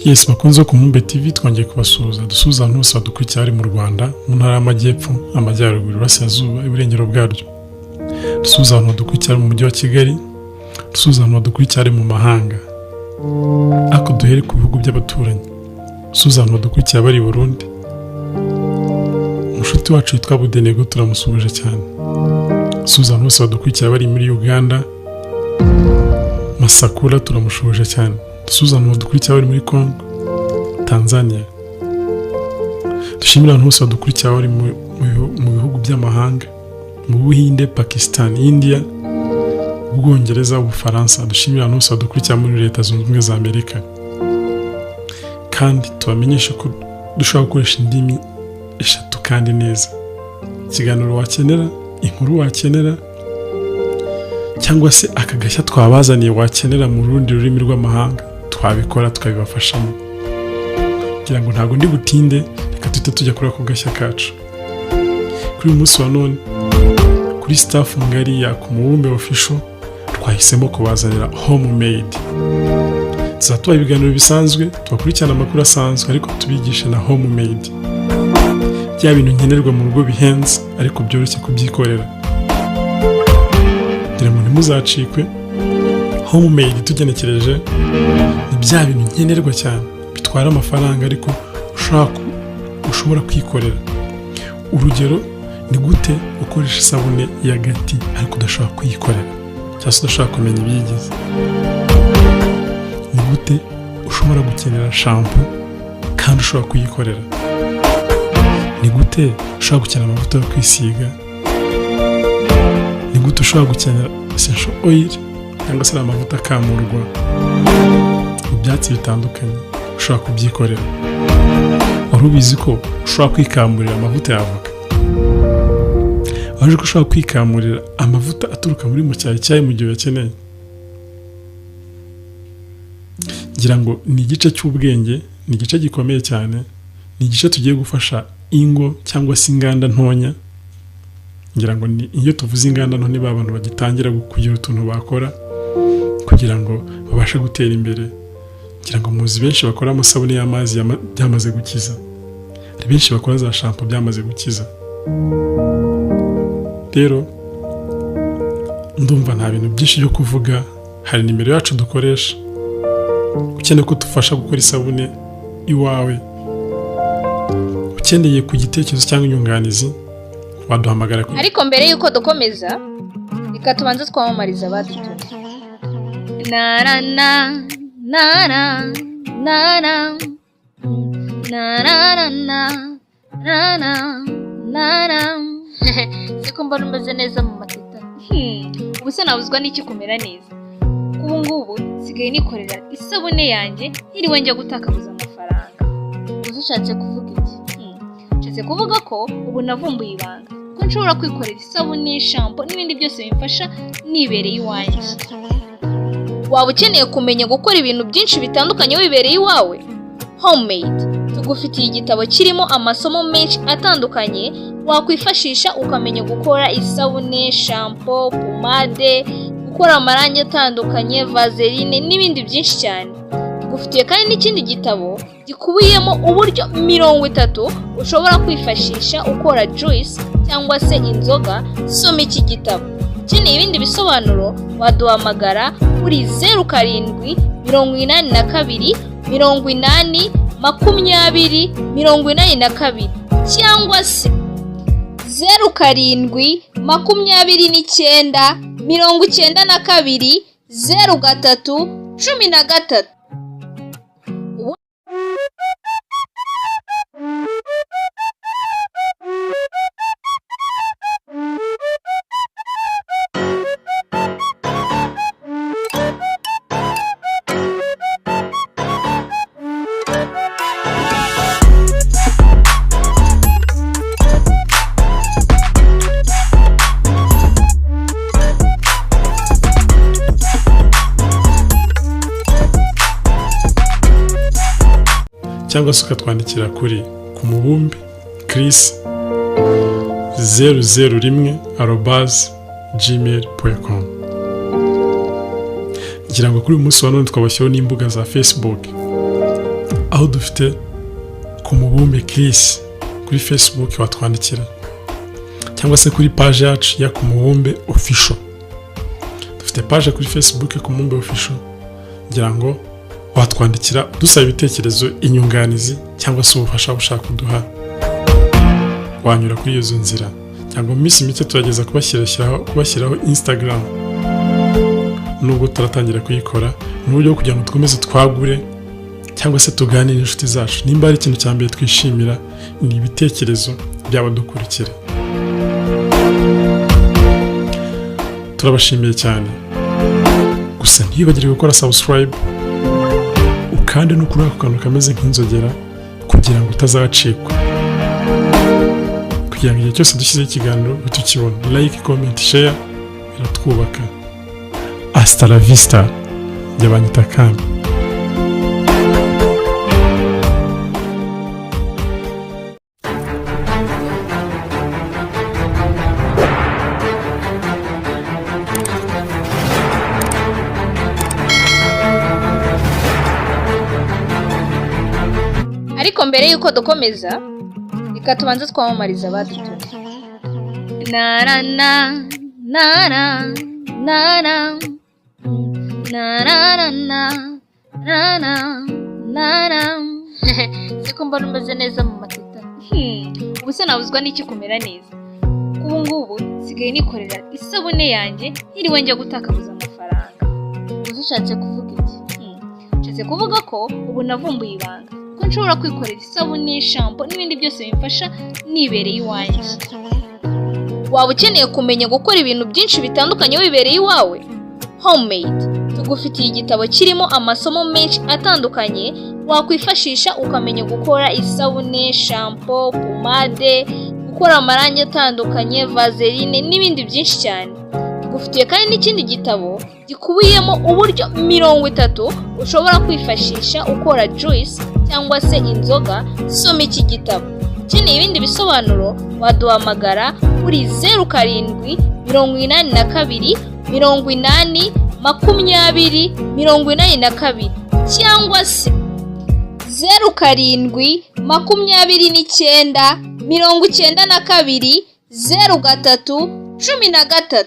Yes, bakunze ku Mumbe TV twongeye kubasuhuza dusuhuza abantu bose badukurikira ari mu Rwanda mu ntara y'Amajyepfo, Amajyaruguru, Burasirazuba, Iburengero bwaryo. Dusuhuza abantu badukurikira mu mujyi wa Kigali, dusuhuza abantu badukurikira ari mu mahanga. Ako duhere ku bihugu by'abaturanyi. Dusuhuza abantu badukurikira bari i Burundi. Umushuti wacu yitwa Budenego turamusuhuje cyane. Dusuhuza abantu bose badukurikira bari muri Uganda. Masakura turamushuhuje cyane. Dusuhuza abantu badukurikira bari muri Congo, Tanzania. Dushimira abantu bose badukurikira bari mu bihugu by'amahanga, mu Buhinde, Pakistan, India, Ubwongereza, Ubufaransa. Dushimira abantu bose badukurikira muri Leta Zunze Ubumwe za Amerika. Kandi tubamenyesha ko dushobora gukoresha indimi eshatu kandi neza. Ikiganiro wakenera, inkuru wakenera, cyangwa se akagashya twabazaniye wakenera mu rundi rurimi rw'amahanga, twabikora tukabibafashamo. Kugira ngo ntago ndi butinde, reka tujya kuri ako gashya kacu. Kuri uyu munsi wa none, kuri staff ngari ya ku Mubumbe Official, twahisemo kubazanira homemade. Tuzatuba ibiganiro bisanzwe, tubakurikirana amakuru asanzwe, ariko tubigisha na homemade. Bya bintu nkenerwa mu rugo bihenze, ariko byoroshye kubyikorera. Kugira ngo ntimuzacikwe, homemade tugenekereje ni bya bintu nkenerwa cyane, bitwara amafaranga ariko ushobora kwikorera. Urugero ni gute ukoresha isabune y'agati ariko udashobora kuyikorera, cyangwa se udashobora kumenya ibiyigize. Ni gute ushobora gukenera shampoo kandi ushobora kuyikorera. Ni gute ushobora gukenera amavuta yo kwisiga. Ni gute ushobora gukenera essential oil cyangwa se amavuta akamurwa mu byatsi bitandukanye, ushobora kubyikorera. Wari ubizi ko ushobora kwikamurira amavuta y'avoka? Waje ko ushobora kwikamurira amavuta aturuka muri mucyayicyayi mu gihe uyakeneye? Ngira ngo ni igice cy'ubwenge, ni igice gikomeye cyane, ni igice tugiye gufasha ingo cyangwa se inganda ntonya. Ngira ngo iyo tuvuze inganda nto, ni ba bantu bagitangira kugira utuntu bakora kugira ngo babashe gutera imbere. Ngira ngo muzi benshi bakora amasabune y'amazi byamaze gukiza, hari benshi bakora za shampoo byamaze gukiza. Rero ndumva nta bintu byinshi byo kuvuga. Hari nimero yacu dukoresha ukeneye ko tufasha gukora isabune iwawe. Ukeneye ku gitekerezo cyangwa inyunganizi, waduhamagara. Ariko mbere yuko dukomeza, reka tubanze twamamariza abadutumye. Na na na na na na na na na na na. Siko mbona umeze neza mu matita. Ubuse nabuzwa n'iki kumera neza. Ubu ngubu sigaye nikorera isabune yanjye iriwe njya gutakabuza amafaranga. Uzushatse kuvuga iki? Nshatse kuvuga ko ubu navumbuye ibanga ko nshobora kwikorera isabune, shampoo n'ibindi byose bimfasha nibereye iwanjye. Waba ukeneye kumenya gukora ibintu byinshi bitandukanye wibereye iwawe? Homemade tugufitiye igitabo kirimo amasomo menshi atandukanye wakwifashisha ukamenya gukora isabune, shampoo, pomade, gukora amarangi atandukanye, vaseline n'ibindi byinshi cyane. Tugufitiye kandi n'ikindi gitabo gikubiyemo uburyo 30 ushobora kwifashisha ukora juice cyangwa se inzoga. Soma iki gitabo. Ukeneye ibindi bisobanuro waduhamagara kuri 0782 80 20 82 cyangwa se 0729 92 03 13. Cyangwa se ukatwandikira kuri ku Mubumbe Chris 001@gmail.com. Ngira ngo kuri uyu munsi wa none twabashyiraho n'imbuga za Facebook. aho dufite ku mubumbe Chris kuri Facebook watwandikira, cyangwa se kuri page yacu ya ku mubumbe official. Dufite page kuri Facebook ku mubumbe official, ngira ngo watwandikira dusaba ibitekerezo, inyunganizi cyangwa se ubufasha ushaka kuduha, wanyura kuri izo nzira. Cyangwa mu minsi mike turageza kubashyiraho Instagram, nubwo turatangira kuyikora, n'uburyo kugira ngo dukomeze twagure cyangwa se tuganire n'inshuti zacu. Nimba ari ikintu cya mbere twishimira ni ibitekerezo by'abadukurikira. Turabashimiye cyane, gusa ntibagire gukora subscribe ukande no kuri ako kantu kameze nk'inzogera kugira ngo utazacikwa, kugira ngo igihe cyose dushyizeho ikiganiro tukibona. Like, comment, share biratwubaka. Hasta la vista, Jabanyita Kami. Ariko mbere yuko dukomeza, reka tubanze twamamariza abadutumye. Na na na na na na na na na na na na. Siko mbona umeze neza mu matita. Ubu se nabuzwa n'iki kumera neza? Ubu ngubu sigaye nikorera isabune yanjye iriwe njya gutakabuza amafaranga. Uzushatse kuvuga iki? Nshatse kuvuga ko ubu navumbuye ibanga ko nshobora kwikorera isabune, shampoo n'ibindi byose bimfasha nibereye iwanjye. Waba ukeneye kumenya gukora ibintu byinshi bitandukanye wibereye iwawe? Homemade tugufitiye igitabo kirimo amasomo menshi atandukanye wakwifashisha ukamenya gukora isabune, shampoo, pomade, gukora amarangi atandukanye, vaseline n'ibindi byinshi cyane. Tugufitiye kandi n'ikindi gitabo gikubiyemo uburyo 30 ushobora kwifashisha ukora juice cyangwa se inzoga. Soma iki gitabo. Ukeneye ibindi bisobanuro waduhamagara kuri 0782 80 20 82 cyangwa se 0729 92 03 13.